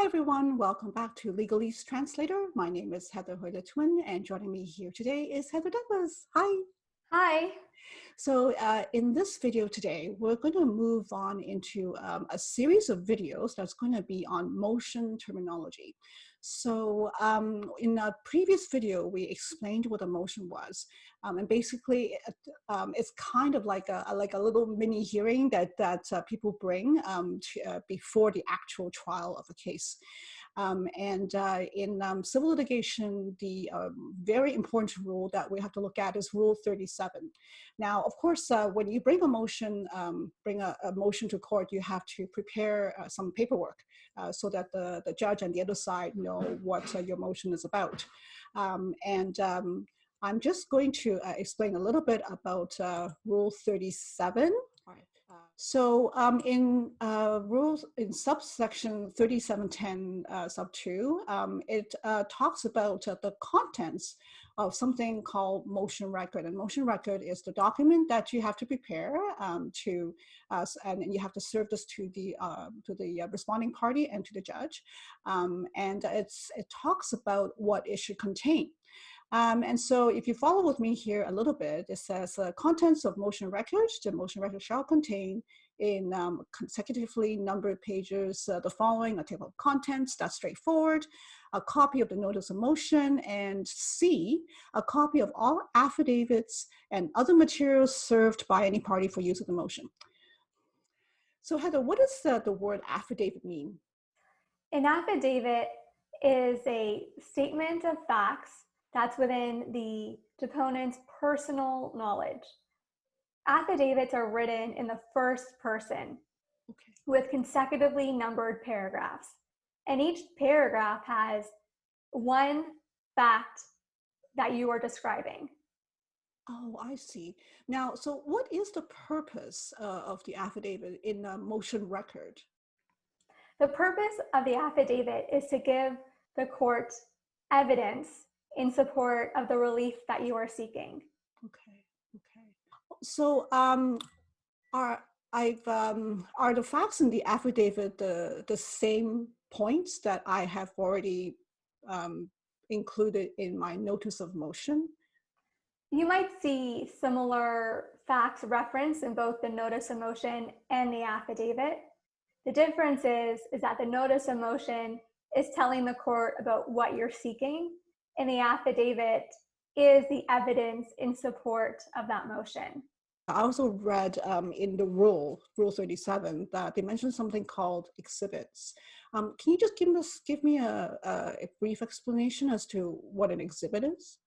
everyone, welcome back to Legalese Translator. My name is Heather Hoyle-Twin, and joining me here today is Heather Douglas. Hi. Hi. So in this video today, we're going to move on into a series of videos that's going to be on motion terminology. So in a previous video, we explained what a motion was. And basically, it's kind of like a little mini hearing that people bring before the actual trial of a case. In civil litigation, the very important rule that we have to look at is Rule 37. Now, of course, when you bring a motion, to court, you have to prepare some paperwork so that the judge and the other side know what your motion is about. I'm just going to explain a little bit about Rule 37. So in subsection 3710 sub 2, it talks about the contents of something called motion record. And motion record is the document that you have to prepare and you have to serve this to the responding party and to the judge. It talks about what it should contain. And so if you follow with me here a little bit, it says contents of motion records. The motion record shall contain in consecutively numbered pages the following: a table of contents, that's straightforward, a copy of the notice of motion, and C, a copy of all affidavits and other materials served by any party for use of the motion. So Heather, what does the word affidavit mean? An affidavit is a statement of facts that's within the deponent's personal knowledge. Affidavits are written in the first person with consecutively numbered paragraphs. And each paragraph has one fact that you are describing. Oh, I see. Now, so what is the purpose of the affidavit in a motion record? The purpose of the affidavit is to give the court evidence in support of the relief that you are seeking. Okay. So are the facts in the affidavit the same points that I have already included in my notice of motion? You might see similar facts referenced in both the notice of motion and the affidavit. The difference is that the notice of motion is telling the court about what you're seeking, and the affidavit is the evidence in support of that motion. I also read in the Rule 37, that they mentioned something called exhibits. Can you just give me a brief explanation as to what an exhibit is?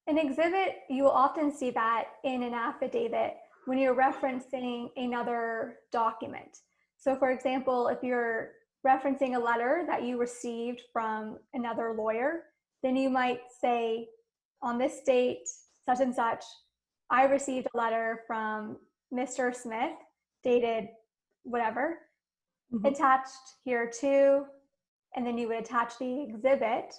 An exhibit, you will often see that in an affidavit when you're referencing another document. So for example, if you're referencing a letter that you received from another lawyer, then you might say, on this date, such and such, I received a letter from Mr. Smith, dated whatever, attached here too, and then you would attach the exhibit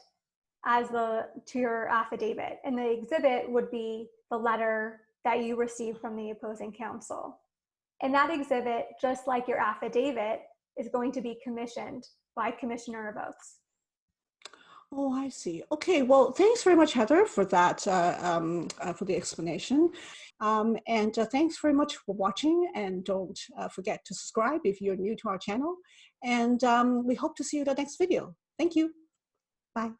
to your affidavit. And the exhibit would be the letter that you received from the opposing counsel. And that exhibit, just like your affidavit, is going to be commissioned by Commissioner of Oaths. Oh, I see. Okay, well, thanks very much, Heather, for that, for the explanation. Thanks very much for watching, and don't forget to subscribe if you're new to our channel. And we hope to see you in the next video. Thank you. Bye.